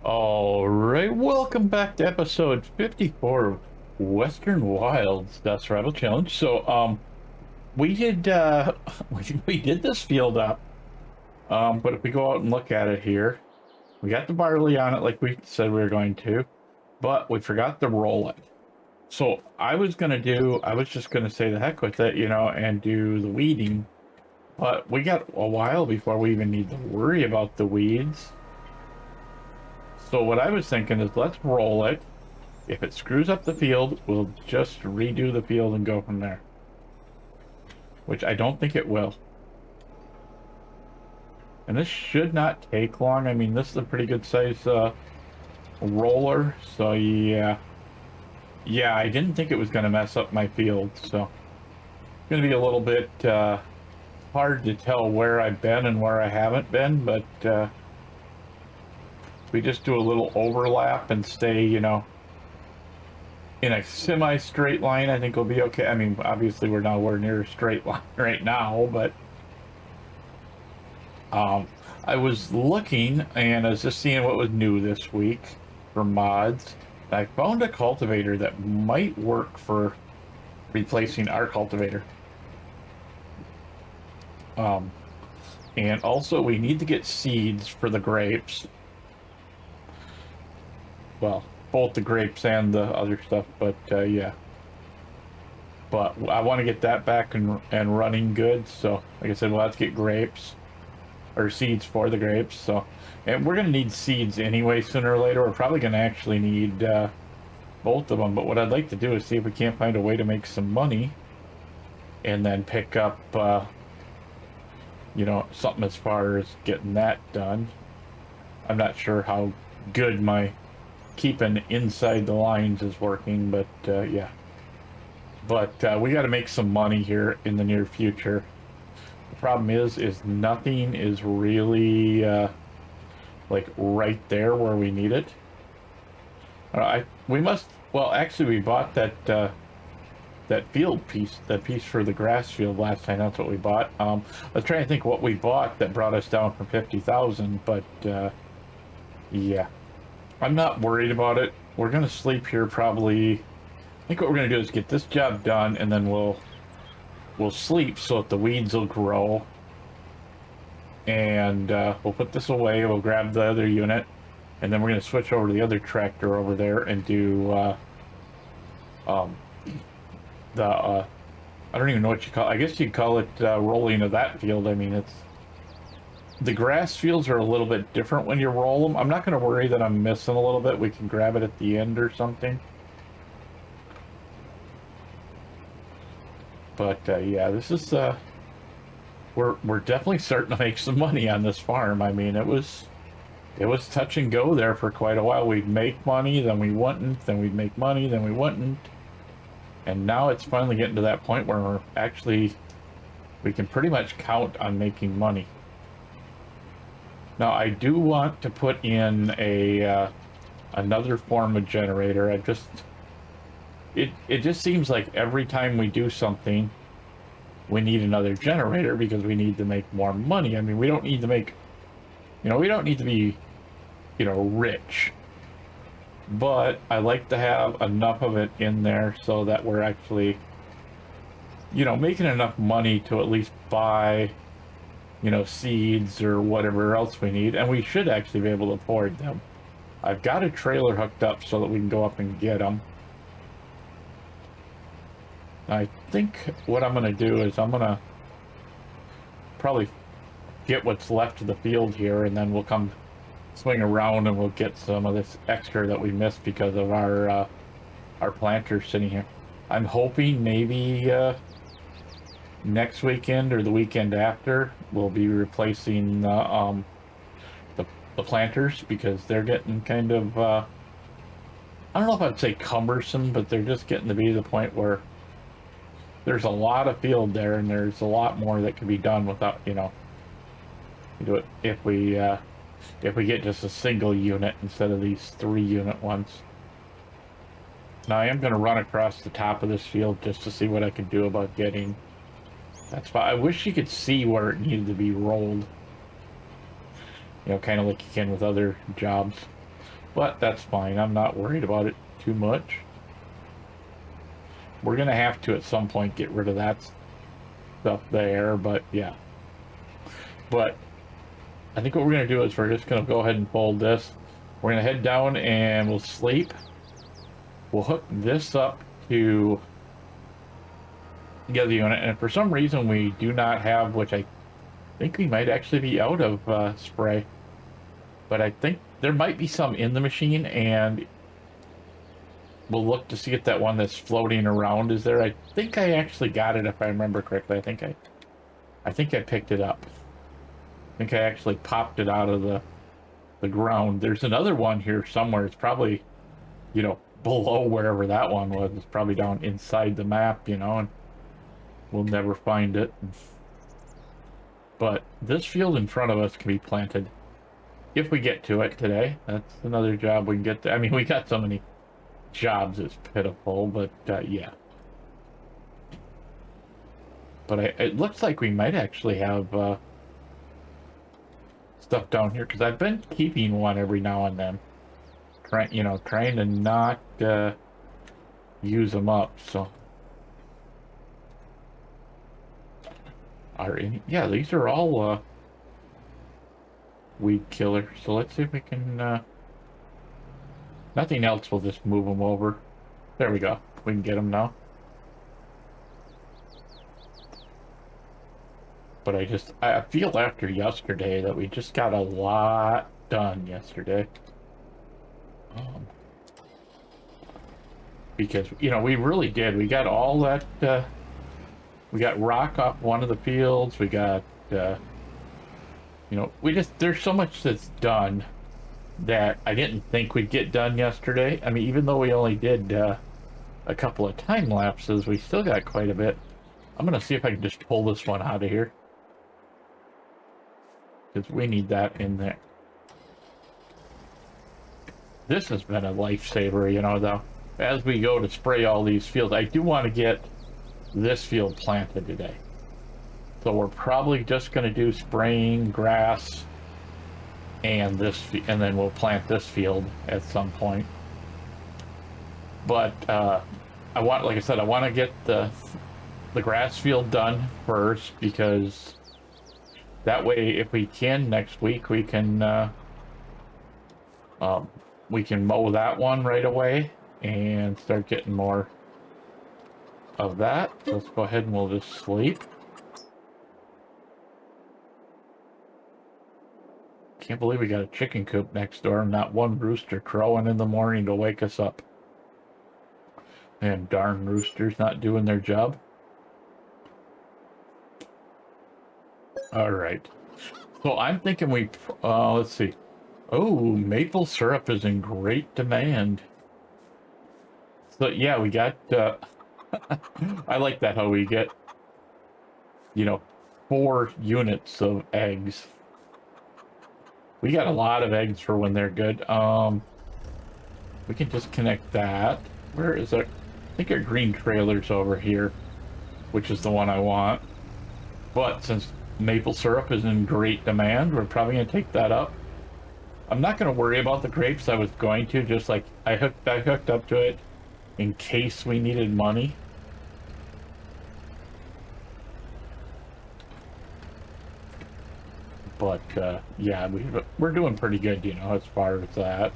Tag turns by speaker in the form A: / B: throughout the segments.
A: All right, welcome back to episode 54 of Western Wilds, the Survival Challenge. We did we did this field up. But if we go out and look at it here, we got the barley on it like we said we were going to, but we forgot to roll it. So I was just gonna say the heck with it, and do the weeding. But we got a while before we even need to worry about the weeds. So what I was thinking is let's roll it. If it screws up the field, we'll just redo the field and go from there. Which I don't think it will. And this should not take long. I mean, this is a pretty good size roller. So yeah. Yeah, I didn't think it was going to mess up my field. So it's going to be a little bit hard to tell where I've been and where I haven't been. But we just do a little overlap and stay, in a semi-straight line, I think we'll be okay. I mean, obviously we're nowhere near a straight line right now, but I was looking and I was just seeing what was new this week for mods. I found a cultivator that might work for replacing our cultivator. And also we need to get seeds for the grapes. Well, both the grapes and the other stuff, but yeah. But I want to get that back and running good. So, like I said, we'll have to get grapes or seeds for the grapes. So, and we're going to need seeds anyway sooner or later. We're probably going to actually need both of them. But what I'd like to do is see if we can't find a way to make some money and then pick up, something as far as getting that done. I'm not sure how good my keeping inside the lines is working, but yeah. But we got to make some money here in the near future. The problem is nothing is really like right there where we need it. Well, actually we bought that field piece, that piece for the grass field last time. That's what we bought. I was trying to think what we bought that brought us down from 50,000, but yeah. I'm not worried about it. We're going to sleep here probably. I think what we're going to do is get this job done, and then we'll sleep so that the weeds will grow. And we'll put this away. We'll grab the other unit, and then we're going to switch over to the other tractor over there and do I don't even know what you call it. I guess you'd call it rolling of that field. I mean, the grass fields are a little bit different when you roll them. I'm not going to worry that I'm missing a little bit. We can grab it at the end or something. But yeah, this is we're definitely starting to make some money on this farm. I mean, it was touch and go there for quite a while. We'd make money, then we wouldn't, then we'd make money, then we wouldn't. And now it's finally getting to that point where we can pretty much count on making money. Now I do want to put in another form of generator. It just seems like every time we do something, we need another generator because we need to make more money. I mean, we don't need to make, we don't need to be, rich. But I like to have enough of it in there so that we're actually, making enough money to at least buy seeds or whatever else we need, and we should actually be able to afford them. I've got a trailer hooked up so that we can go up and get them. I think what I'm going to do is I'm going to probably get what's left of the field here, and then we'll come swing around and we'll get some of this extra that we missed because of our planters sitting here. I'm hoping maybe next weekend or the weekend after we'll be replacing the planters because they're getting kind of I don't know if I'd say cumbersome, but they're just getting to be the point where there's a lot of field there and there's a lot more that can be done without do it if we get just a single unit instead of these 3-unit ones. Now I am going to run across the top of this field just to see what I can do about getting. That's why I wish you could see where it needed to be rolled. Kind of like you can with other jobs. But that's fine. I'm not worried about it too much. We're going to have to at some point get rid of that stuff there, but yeah. But I think what we're going to do is we're just going to go ahead and fold this. We're going to head down and we'll sleep. We'll hook this up to the other unit, and if for some reason we do not have, which I think we might actually be out of spray, but I think there might be some in the machine, and we'll look to see if that one that's floating around is there. I think I actually got it, if I remember correctly. I think I picked it up. I think I actually popped it out of the ground. There's another one here somewhere. It's probably, you know, below wherever that one was. It's probably down inside the map, you know, and we'll never find it. But this field in front of us can be planted if we get to it today. That's another job we can get to. I mean, we got so many jobs, it's pitiful, but yeah. But it looks like we might actually have stuff down here, because I've been keeping one every now and then, trying to not use them up. So yeah, these are all weed killer. So let's see if we can nothing else, we'll just move them over. There we go, we can get them now. But I feel after yesterday that we just got a lot done yesterday. Because, you know, we really did. We got all that, we got rock off one of the fields. We got, you know, there's so much that's done that I didn't think we'd get done yesterday. I mean, even though we only did a couple of time lapses, we still got quite a bit. I'm going to see if I can just pull this one out of here, because we need that in there. This has been a lifesaver, you know, though. As we go to spray all these fields, I do want to get this field planted today. So we're probably just going to do spraying grass and and then we'll plant this field at some point. But like I said, I want to get the grass field done first, because that way, if we can next week, we can mow that one right away and start getting more of that. Let's go ahead and we'll just sleep. Can't believe we got a chicken coop next door and not one rooster crowing in the morning to wake us up. And darn roosters not doing their job. All right. So I'm thinking let's see. Oh, maple syrup is in great demand. So yeah, we got, I like that, how we get, you know, 4 units of eggs. We got a lot of eggs for when they're good. We can just connect that. Where is our, I think our green trailer's over here, which is the one I want. But since maple syrup is in great demand, we're probably going to take that up. I'm not going to worry about the grapes. I was going to, just like I hooked up to it in case we needed money. But yeah, we're doing pretty good, you know, as far as that.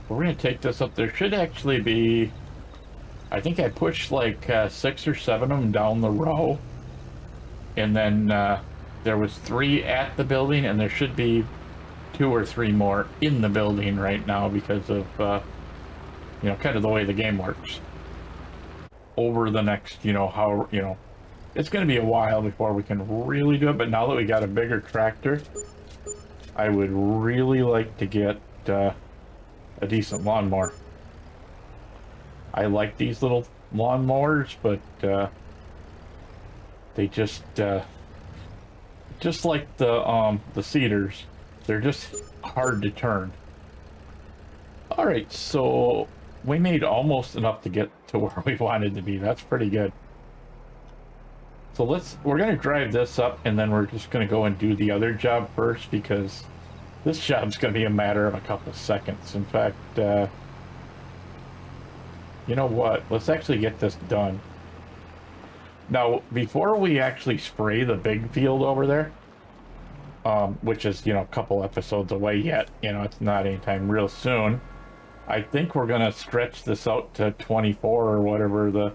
A: We're going to take this up. There should actually be, I think I pushed like 6 or 7 of them down the row. And then there was 3 at the building, and there should be 2 or 3 more in the building right now because of, you know, kind of the way the game works. Over the next, you know, how, you know, it's going to be a while before we can really do it. But now that we got a bigger tractor, I would really like to get a decent lawnmower. I like these little lawnmowers, but they just like the cedars, they're just hard to turn. All right, so we made almost enough to get to where we wanted to be. That's pretty good. So we're gonna drive this up and then we're just gonna go and do the other job first because this job's gonna be a matter of a couple seconds. In fact, you know what? Let's actually get this done. Now, before we actually spray the big field over there, which is, a couple episodes away yet, it's not anytime real soon, I think we're gonna stretch this out to 24 or whatever the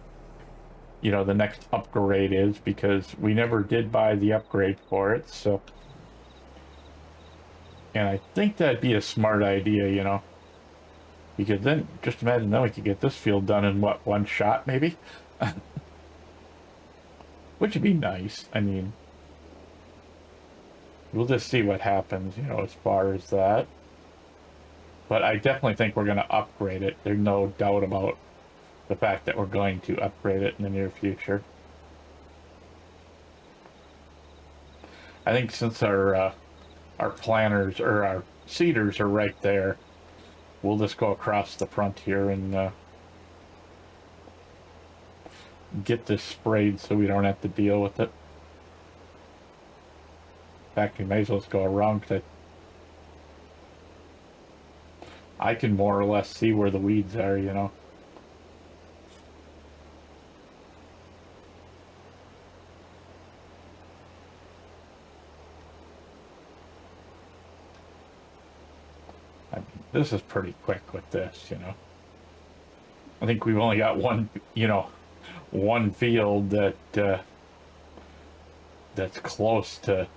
A: next upgrade is, because we never did buy the upgrade for it, so. And I think that'd be a smart idea, because then, just imagine then we could get this field done in, what, one shot, maybe? Which would be nice. I mean, we'll just see what happens, as far as that. But I definitely think we're going to upgrade it. There's no doubt about the fact that we're going to upgrade it in the near future. I think since our planters, or our seeders are right there, we'll just go across the front here and get this sprayed so we don't have to deal with it. In fact, we may as well just go around, because I can more or less see where the weeds are, I mean, this is pretty quick with this, I think we've only got one field that's close to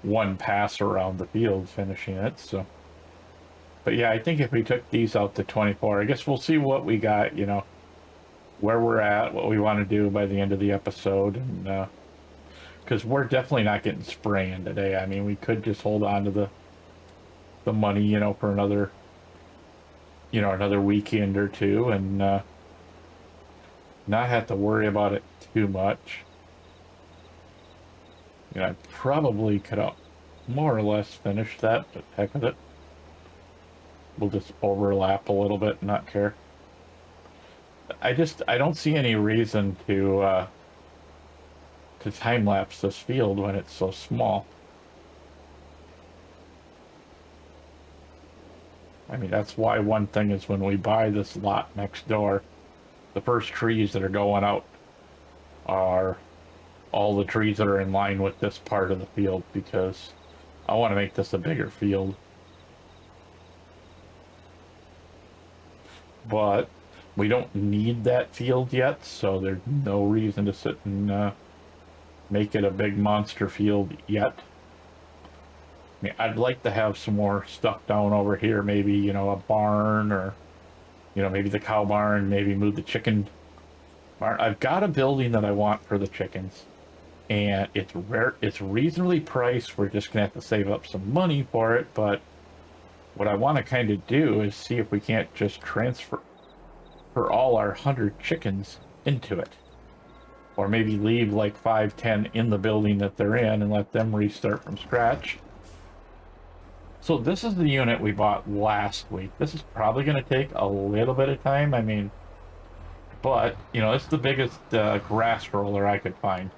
A: one pass around the field finishing it, so. But yeah, I think if we took these out to 24, I guess we'll see what we got, where we're at, what we want to do by the end of the episode, and because we're definitely not getting spraying today. I mean, we could just hold on to the money, for another weekend or two, and not have to worry about it too much. I probably could have more or less finished that, but heck with it. We'll just overlap a little bit and not care. I don't see any reason to time lapse this field when it's so small. I mean, that's why one thing is when we buy this lot next door, the first trees that are going out are all the trees that are in line with this part of the field, because I want to make this a bigger field. But we don't need that field yet, so there's no reason to sit and make it a big monster field yet. I mean, I'd like to have some more stuff down over here, maybe, a barn, or, maybe the cow barn, maybe move the chicken barn. I've got a building that I want for the chickens, and it's reasonably priced. We're just gonna have to save up some money for it, but what I want to kind of do is see if we can't just transfer all our 100 chickens into it. Or maybe leave like 5, 10 in the building that they're in and let them restart from scratch. So this is the unit we bought last week. This is probably going to take a little bit of time. I mean, but, it's the biggest grass roller I could find.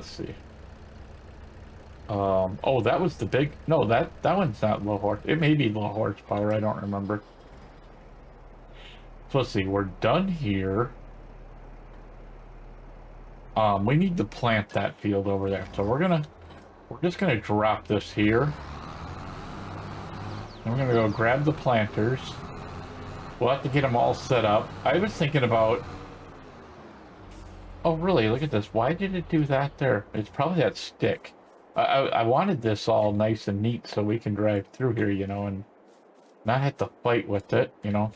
A: let's see. Oh, that was the big, no, that one's not low horse. It may be low horsepower, I don't remember. So let's see, we're done here. We need to plant that field over there. So we're just gonna drop this here. And we're gonna go grab the planters. We'll have to get them all set up. I was thinking about, oh really, look at this. Why did it do that there? It's probably that stick. I wanted this all nice and neat so we can drive through here, you know, and not have to fight with it, you know.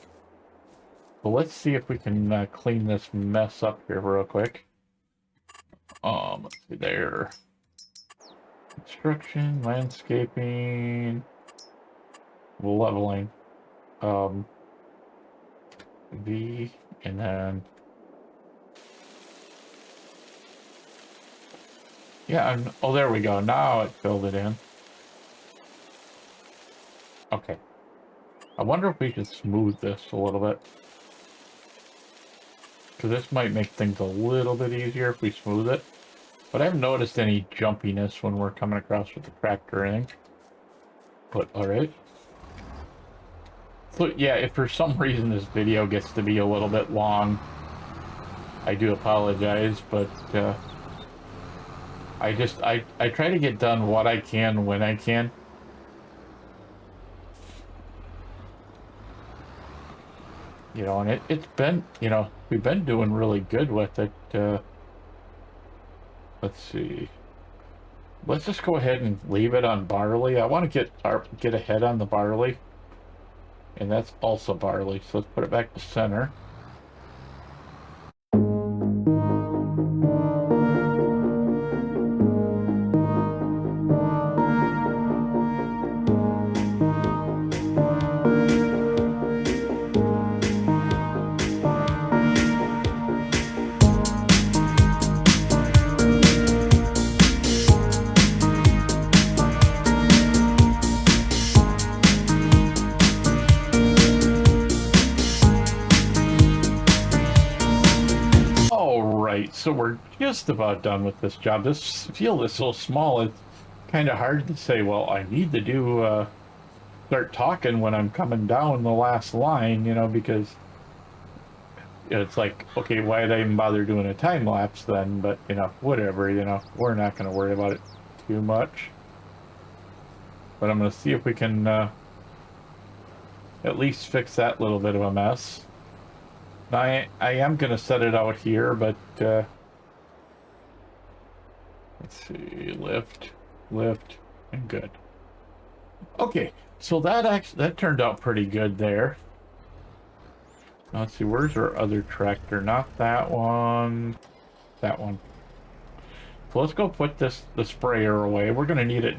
A: But let's see if we can clean this mess up here real quick. Let's see there. Construction, landscaping, leveling. V, and then... Yeah, oh, there we go. Now it filled it in. Okay. I wonder if we should smooth this a little bit. Because this might make things a little bit easier if we smooth it. But I haven't noticed any jumpiness when we're coming across with the tractor or anything. But, alright. So, yeah, if for some reason this video gets to be a little bit long, I do apologize, but, I try to get done what I can when I can. You know, and it's been, you know, we've been doing really good with it. Let's see. Let's just go ahead and leave it on barley. I want to get ahead on the barley. And that's also barley, so let's put it back to center. So we're just about done with this job. This field is so small, it's kind of hard to say, well, I need to do, start talking when I'm coming down the last line, you know, because it's like, okay, why did I even bother doing a time lapse then? But, you know, whatever, you know, we're not going to worry about it too much. But I'm going to see if we can at least fix that little bit of a mess. Now, I am going to set it out here, but let's see, lift, and good. Okay, so that turned out pretty good there. Now, let's see, where's our other tractor? Not that one, that one. So let's go put the sprayer away. We're going to need it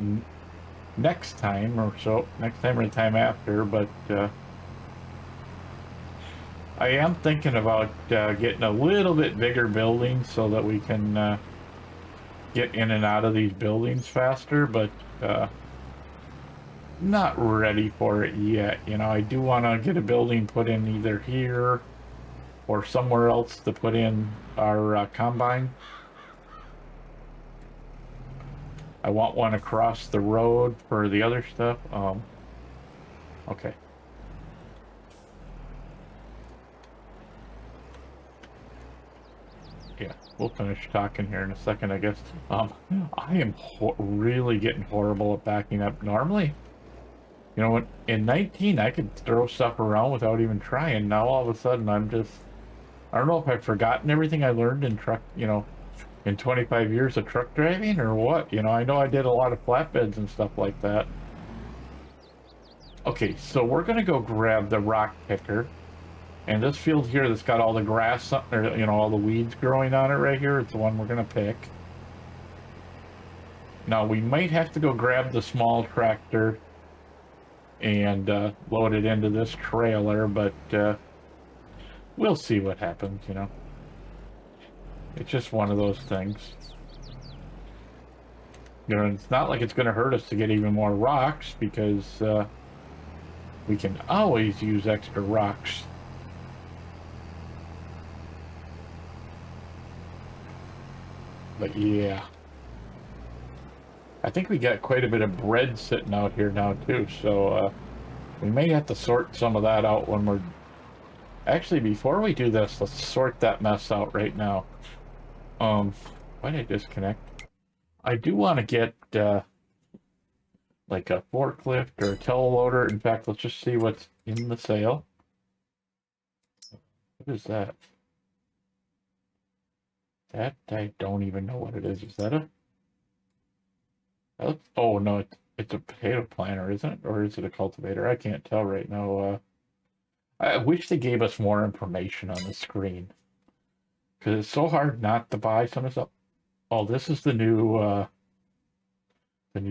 A: next time or so, next time or the time after, but I am thinking about getting a little bit bigger building so that we can get in and out of these buildings faster, but not ready for it yet. You know, I do want to get a building put in either here or somewhere else to put in our combine. I want one across the road for the other stuff. Okay. Yeah, we'll finish talking here in a second, I guess. I am really getting horrible at backing up. Normally, you know, in 19, I could throw stuff around without even trying. Now, all of a sudden, I don't know if I've forgotten everything I learned in truck, you know, in 25 years of truck driving or what. You know I did a lot of flatbeds and stuff like that. Okay, so we're going to go grab the rock picker. And this field here that's got all the grass, or, you know, all the weeds growing on it right here, it's the one we're going to pick. Now, we might have to go grab the small tractor and load it into this trailer, but we'll see what happens, you know. It's just one of those things. You know, it's not like it's going to hurt us to get even more rocks, because we can always use extra rocks. But yeah, I think we got quite a bit of bread sitting out here now too, so we may have to sort some of that out when we're... Actually, before we do this, let's sort that mess out right now. Why did I disconnect? I do want to get, like a forklift or a teleloader. In fact, let's just see what's in the sale. What is that? That, I don't even know what it is. Is that a... Oh, no, it's a potato planter, isn't it? Or is it a cultivator? I can't tell right now. I wish they gave us more information on the screen. Because it's so hard not to buy some of the stuff. Oh, this is the new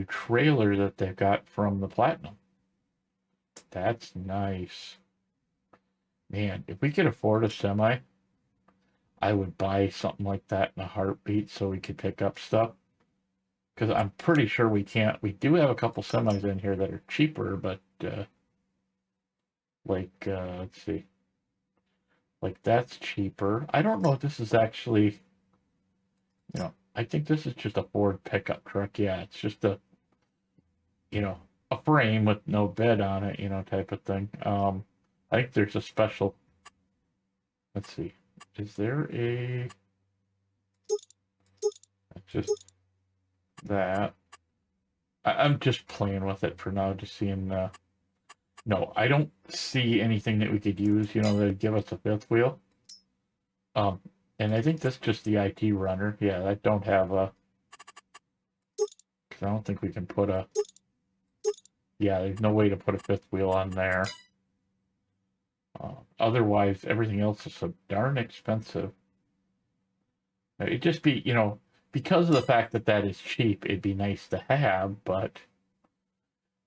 A: trailer that they've got from the Platinum. That's nice. Man, if we could afford a semi, I would buy something like that in a heartbeat so we could pick up stuff. Because I'm pretty sure we can't. We do have a couple semis in here that are cheaper, but let's see. Like that's cheaper. I don't know if this is actually, I think this is just a Ford pickup truck. Yeah, it's just a frame with no bed on it, type of thing. I think there's a special, let's see, is there a, just that. I'm just playing with it for now, just seeing, no, I don't see anything that we could use, that'd give us a fifth wheel. And I think that's just the IT runner. Yeah, I don't have a, because I don't think we can put a, yeah, there's no way to put a fifth wheel on there. Otherwise, everything else is so darn expensive. It'd just be, because of the fact that that is cheap, it'd be nice to have, but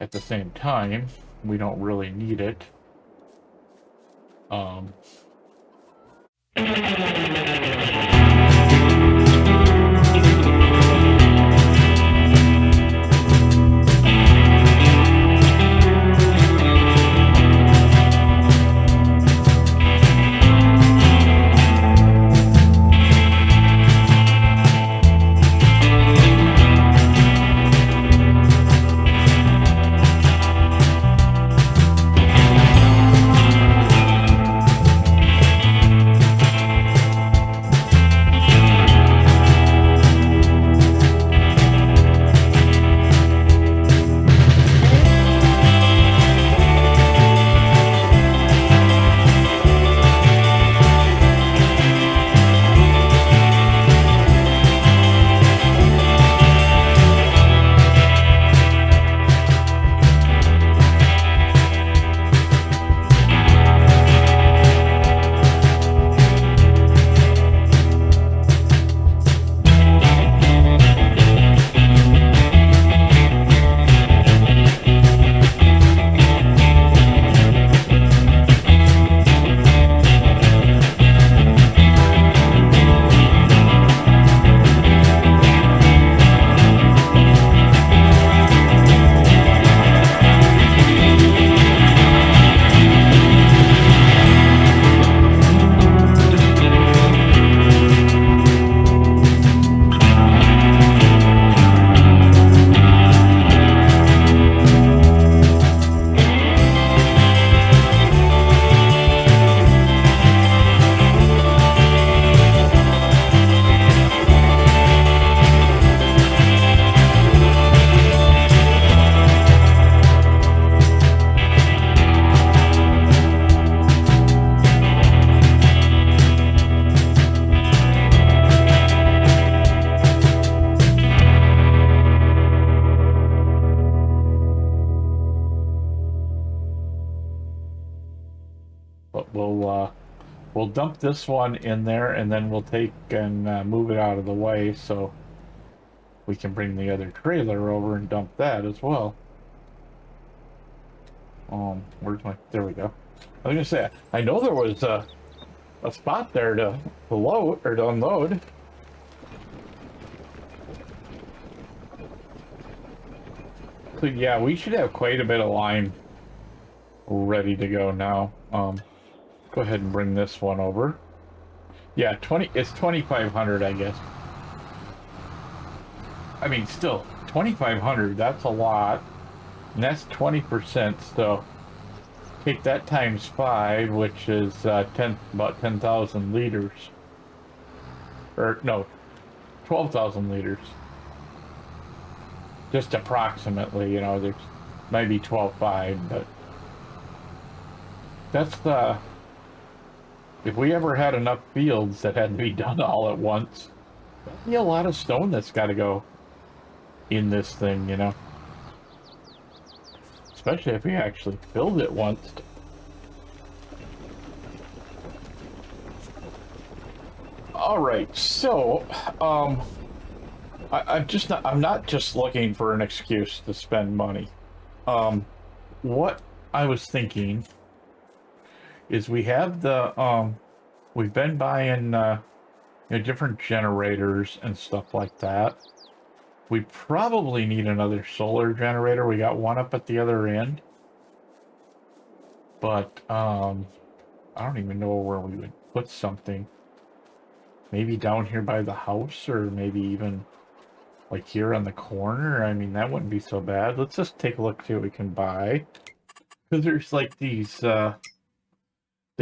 A: at the same time, we don't really need it. But we'll dump this one in there, and then we'll take and move it out of the way so we can bring the other trailer over and dump that as well. Where's my... There we go. I was gonna say, I know there was a spot there to load or to unload. So yeah, we should have quite a bit of line ready to go now. Go ahead and bring this one over. Yeah, it's 2,500, I guess. I mean, still 2,500, that's a lot. And that's 20%, so take that times 5, which is about 10,000 liters. Or, no, 12,000 liters. Just approximately, there's maybe 12.5, but that's the... If we ever had enough fields that had to be done all at once, that'd be a lot of stone that's got to go in this thing, Especially if we actually filled it once. All right, so I'm not just looking for an excuse to spend money. What I was thinking is we have we've been buying different generators and stuff like that. We probably need another solar generator. We got one up at the other end, but I don't even know where we would put something. Maybe down here by the house, or maybe even like here on the corner. I mean, that wouldn't be so bad. Let's just take a look, see what we can buy. Because there's like these, they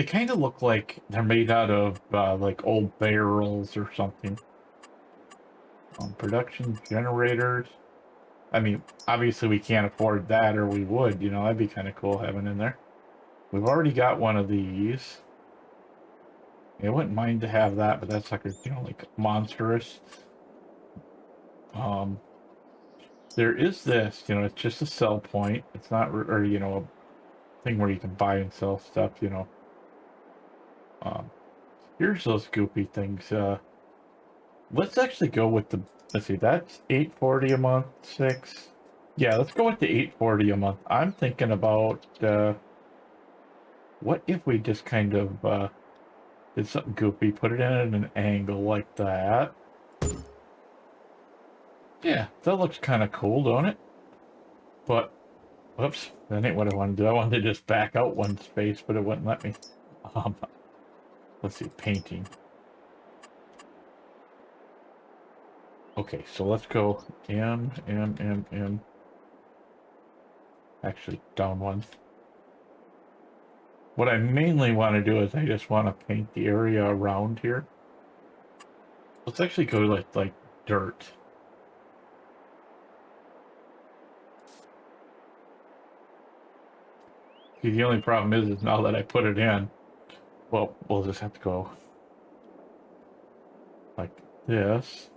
A: kind of look like they're made out of like old barrels or something. Production generators. I mean, obviously we can't afford that, or we would, that'd be kind of cool having in there. We've already got one of these. I wouldn't mind to have that, but that's like like monstrous. There is this, it's just a sell point. It's not, or a thing where you can buy and sell stuff. Here's those goopy things. Let's actually go with the. Let's see, that's $840 a month. 6. Yeah, let's go with the $840 a month. I'm thinking about what if we just kind of did something goopy, put it in at an angle like that. Yeah, that looks kind of cool, don't it? But, whoops, that ain't what I wanted to do. I wanted to just back out one space, but it wouldn't let me. Let's see, painting. Okay, so let's go M. Actually, down one. What I mainly want to do is I just want to paint the area around here. Let's actually go like dirt. See, the only problem is now that I put it in, well, we'll just have to go like this.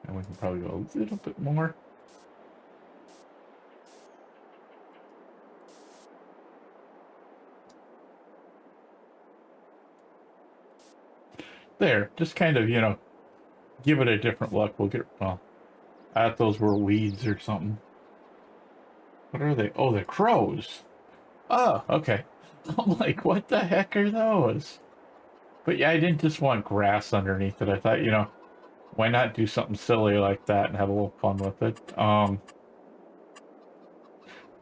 A: And we can probably go a little bit more. There, just kind of, give it a different look. We'll get, well, I thought those were weeds or something. What are they? Oh, they're crows. Oh, okay. I'm like, what the heck are those? But yeah, I didn't just want grass underneath it. I thought, why not do something silly like that and have a little fun with it?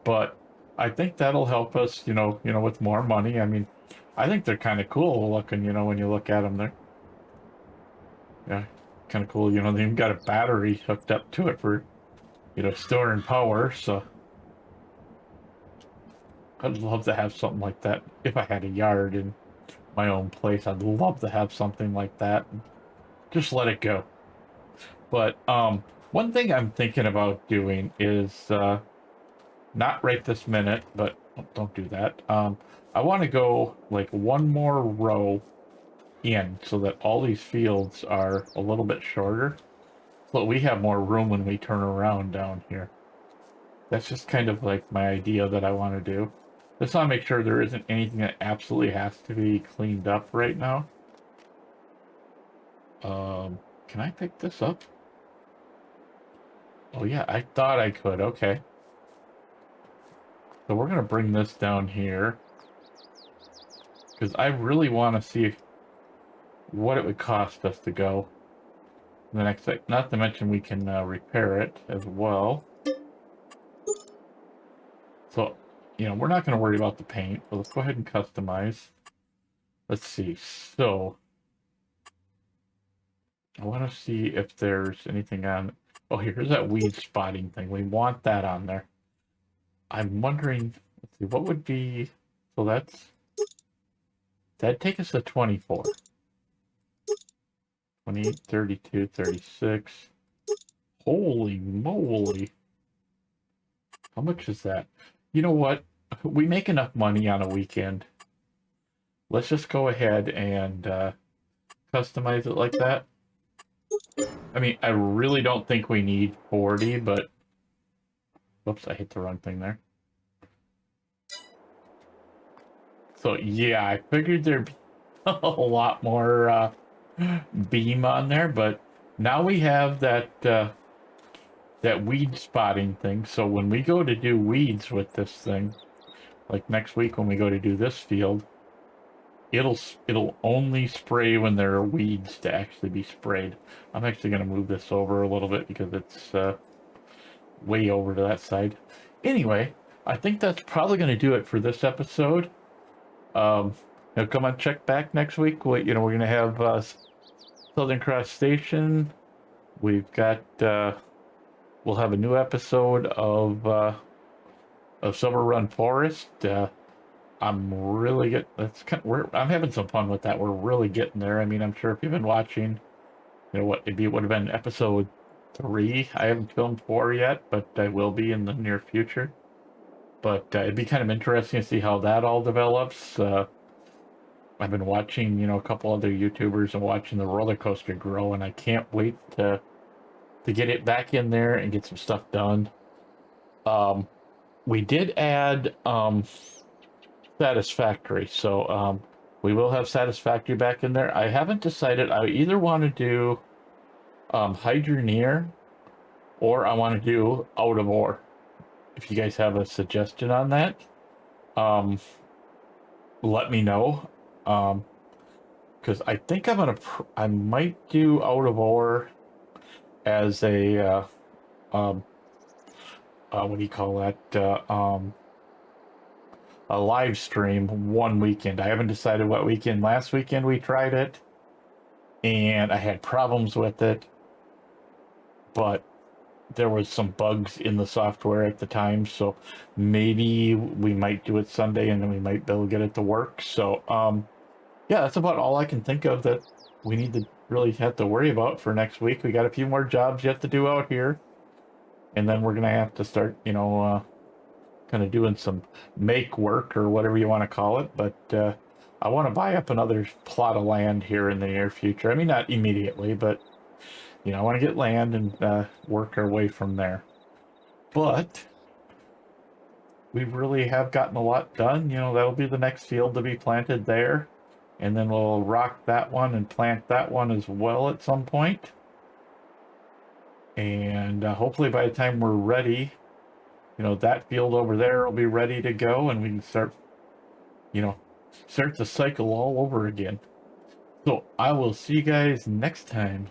A: But I think that'll help us, with more money. I mean, I think they're kind of cool looking, when you look at them. They're, yeah, kind of cool. They even got a battery hooked up to it for, storing power. So I'd love to have something like that if I had a yard in my own place. I'd love to have something like that. Just let it go. But one thing I'm thinking about doing is not right this minute, but don't do that. I want to go like one more row in so that all these fields are a little bit shorter, so we have more room when we turn around down here. That's just kind of like my idea that I want to do. Just want to make sure there isn't anything that absolutely has to be cleaned up right now. Can I pick this up? Oh yeah, I thought I could. Okay. So we're going to bring this down here, because I really want to see what it would cost us to go the next thing. Not to mention we can repair it as well. So, we're not going to worry about the paint, but let's go ahead and customize. Let's see. So, I want to see if there's anything on... Oh, here's that weed spotting thing. We want that on there. I'm wondering, let's see, what would be, so that'd take us to 24. 28, 32, 36. Holy moly. How much is that? You know what? We make enough money on a weekend. Let's just go ahead and customize it like that. I mean, I really don't think we need 40, but... Whoops, I hit the wrong thing there. So, yeah, I figured there'd be a lot more beam on there, but now we have that that weed spotting thing. So when we go to do weeds with this thing, like next week when we go to do this field, it'll only spray when there are weeds to actually be sprayed. I'm actually going to move this over a little bit because it's way over to that side. Anyway, I think that's probably going to do it for this episode. Come on, check back next week. We're going to have Southern Cross Station. We've got we'll have a new episode of Silver Run Forest. I'm really I'm having some fun with that. We're really getting there. I mean, I'm sure if you've been watching, it would have been episode 3. I haven't filmed 4 yet, but I will be in the near future. But it'd be kind of interesting to see how that all develops. I've been watching, a couple other YouTubers and watching the roller coaster grow, and I can't wait to get it back in there and get some stuff done. We did add Satisfactory, so we will have Satisfactory back in there. I haven't decided. I either want to do Hydroneer or I want to do Out of Ore. If you guys have a suggestion on that, let me know. Because I think I might do Out of Ore as a what do you call that? A live stream one weekend. I haven't decided what weekend. Last weekend we tried it, and I had problems with it, but there was some bugs in the software at the time, so maybe we might do it Sunday, and then we might be able to get it to work. So, yeah, that's about all I can think of that we need to really have to worry about for next week. We got a few more jobs yet to do out here, and then we're gonna have to start, kind of doing some make work or whatever you want to call it. But I want to buy up another plot of land here in the near future. I mean, not immediately, but I want to get land and work our way from there. But we really have gotten a lot done. That'll be the next field to be planted there, and then we'll rock that one and plant that one as well at some point. And hopefully by the time we're ready, that field over there will be ready to go, and we can start the cycle all over again. So I will see you guys next time.